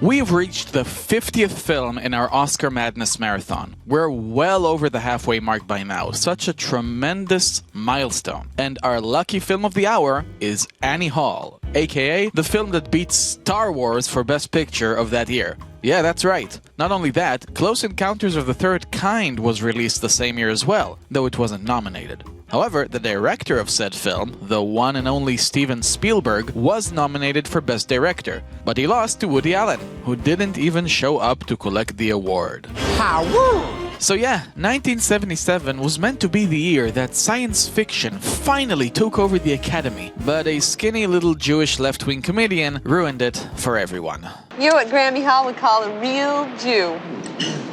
We've reached the 50th film in our Oscar Madness marathon. We're well over the halfway mark by now, such a tremendous milestone. And our lucky film of the hour is Annie Hall, aka the film that beats Star Wars for Best Picture of that year. Yeah, that's right. Not only that, Close Encounters of the Third Kind was released the same year as well, though it wasn't nominated. However, the director of said film, the one and only Steven Spielberg, was nominated for Best Director, but he lost to Woody Allen, who didn't even show up to collect the award. So yeah, 1977 was meant to be the year that science fiction finally took over the Academy, but a skinny little Jewish left-wing comedian ruined it for everyone. You're what Grammy Hall would call a real Jew.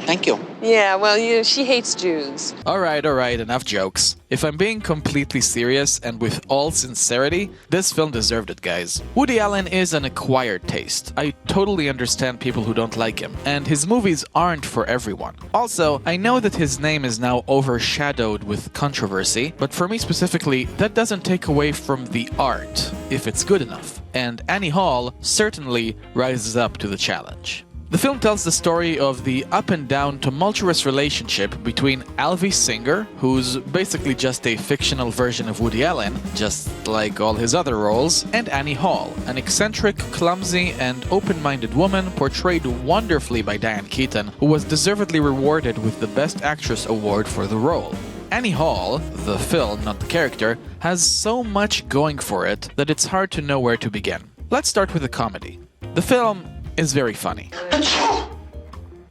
Thank you. Yeah, well, she hates Jews. Alright, enough jokes. If I'm being completely serious and with all sincerity, this film deserved it, guys. Woody Allen is an acquired taste. I totally understand people who don't like him, and his movies aren't for everyone. Also, I know that his name is now overshadowed with controversy, but for me specifically, that doesn't take away from the art, if it's good enough. And Annie Hall certainly rises up to the challenge. The film tells the story of the up-and-down tumultuous relationship between Alvy Singer, who's basically just a fictional version of Woody Allen, just like all his other roles, and Annie Hall, an eccentric, clumsy, and open-minded woman portrayed wonderfully by Diane Keaton, who was deservedly rewarded with the Best Actress award for the role. Annie Hall, the film, not the character, has so much going for it that it's hard to know where to begin. Let's start with the comedy. The film is very funny.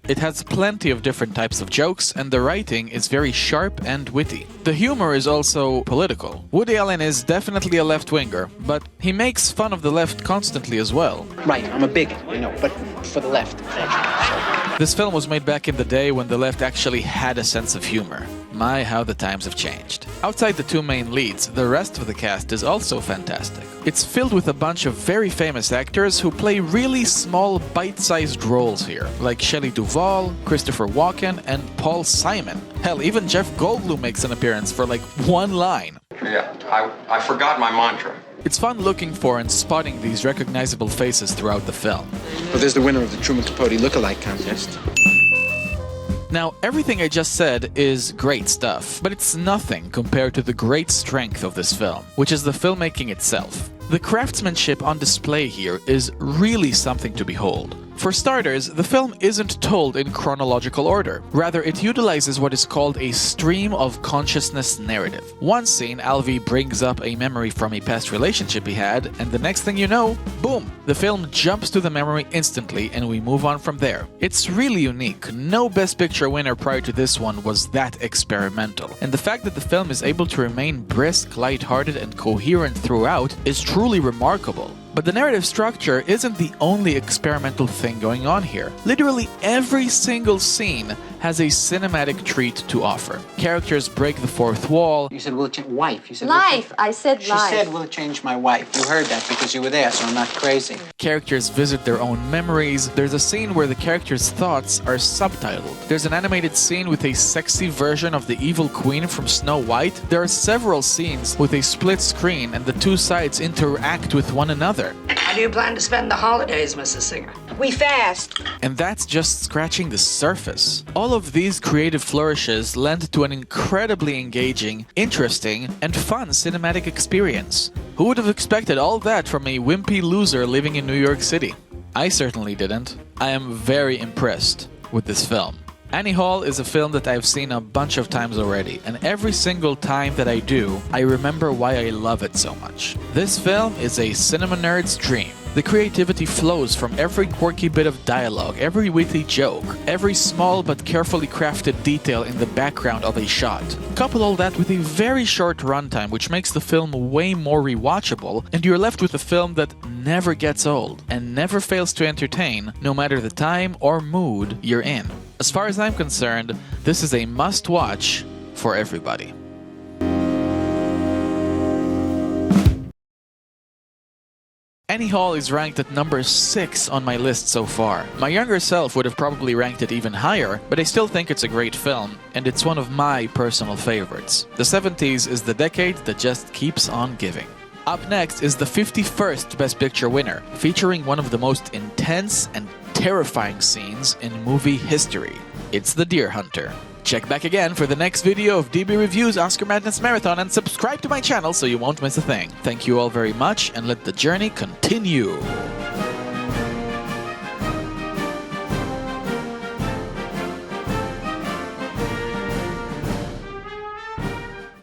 It has plenty of different types of jokes, and the writing is very sharp and witty. The humor is also political. Woody Allen is definitely a left-winger, but he makes fun of the left constantly as well. Right, I'm a bigot, but for the left. This film was made back in the day when the left actually had a sense of humor. My, how the times have changed. Outside the two main leads, the rest of the cast is also fantastic. It's filled with a bunch of very famous actors who play really small, bite-sized roles here, like Shelley Duvall, Christopher Walken, and Paul Simon. Hell, even Jeff Goldblum makes an appearance for like one line. Yeah, I forgot my mantra. It's fun looking for and spotting these recognizable faces throughout the film. Well, there's the winner of the Truman Capote Lookalike Contest. Now, everything I just said is great stuff, but it's nothing compared to the great strength of this film, which is the filmmaking itself. The craftsmanship on display here is really something to behold. For starters, the film isn't told in chronological order. Rather, it utilizes what is called a stream of consciousness narrative. One scene, Alvy brings up a memory from a past relationship he had, and the next thing you know, boom! The film jumps to the memory instantly, and we move on from there. It's really unique. No Best Picture winner prior to this one was that experimental. And the fact that the film is able to remain brisk, lighthearted, and coherent throughout is truly remarkable. But the narrative structure isn't the only experimental thing going on here. Literally every single scene has a cinematic treat to offer. Characters break the fourth wall. You said, will it change wife? You said, Life. I said She life. said, will it change my wife? You heard that because you were there, so I'm not crazy. Characters visit their own memories. There's a scene where the characters' thoughts are subtitled. There's an animated scene with a sexy version of the evil queen from Snow White. There are several scenes with a split screen and the two sides interact with one another. How do you plan to spend the holidays, Mrs. Singer? We fast. And that's just scratching the surface. All of these creative flourishes lend to an incredibly engaging, interesting, and fun cinematic experience. Who would have expected all that from a wimpy loser living in New York City? I certainly didn't. I am very impressed with this film. Annie Hall is a film that I've seen a bunch of times already, and every single time that I do, I remember why I love it so much. This film is a cinema nerd's dream. The creativity flows from every quirky bit of dialogue, every witty joke, every small but carefully crafted detail in the background of a shot. Couple all that with a very short runtime, which makes the film way more rewatchable, and you're left with a film that never gets old and never fails to entertain, no matter the time or mood you're in. As far as I'm concerned, this is a must-watch for everybody. Annie Hall is ranked at number 6 on my list so far. My younger self would have probably ranked it even higher, but I still think it's a great film, and it's one of my personal favorites. The 70s is the decade that just keeps on giving. Up next is the 51st Best Picture winner, featuring one of the most intense and terrifying scenes in movie history. It's The Deer Hunter. Check back again for the next video of DB Reviews Oscar Madness Marathon and subscribe to my channel so you won't miss a thing. Thank you all very much and let the journey continue.